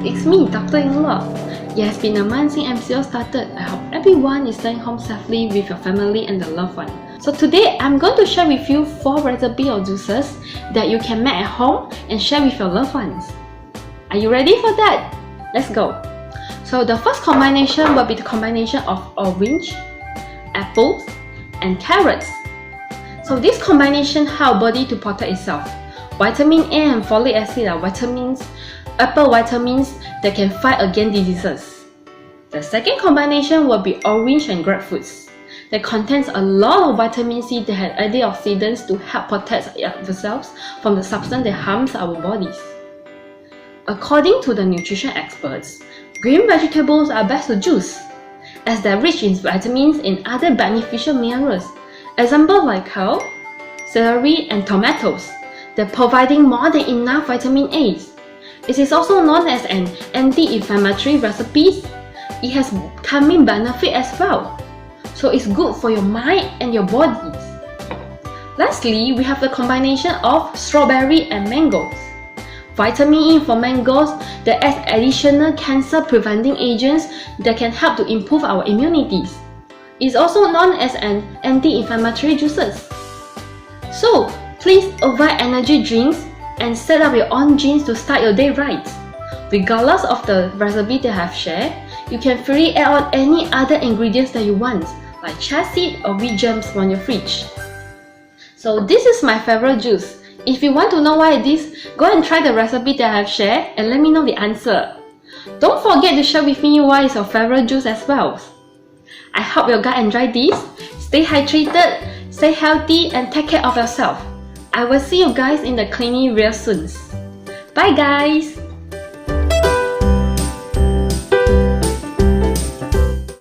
it's me, Doctor-in-law. It has been a month since MCO started. I hope everyone is staying home safely with your family and the loved one. So today, I'm going to share with you 4 recipes or juices that you can make at home and share with your loved ones. Are you ready for that? Let's go! So the first combination will be the combination of orange, apples, and carrots. So this combination helps body to protect itself. Vitamin A and folic acid are vitamins, apple vitamins that can fight against diseases. The second combination will be orange and grapefruits that contains a lot of vitamin C that have antioxidants to help protect ourselves from the substance that harms our bodies. According to the nutrition experts, green vegetables are best to juice as they are rich in vitamins and other beneficial minerals. Examples like kale, celery, and tomatoes. They're providing more than enough vitamin A. It is also known as an anti-inflammatory recipe. It has calming benefit as well. So it's good for your mind and your bodies. Lastly, we have the combination of strawberry and mangoes. Vitamin E for mangoes that adds additional cancer-preventing agents that can help to improve our immunity. It's also known as an anti-inflammatory juices. So, please avoid energy drinks and set up your own drinks to start your day right. Regardless of the recipe that I have shared, you can freely add on any other ingredients that you want, like chia seed or wheat germs from your fridge. So this is my favorite juice. If you want to know why it is, go and try the recipe that I have shared and let me know the answer. Don't forget to share with me why is your favorite juice as well. I hope you guys enjoyed this. Stay hydrated, stay healthy, and take care of yourself. I will see you guys in the clinic real soon. Bye guys!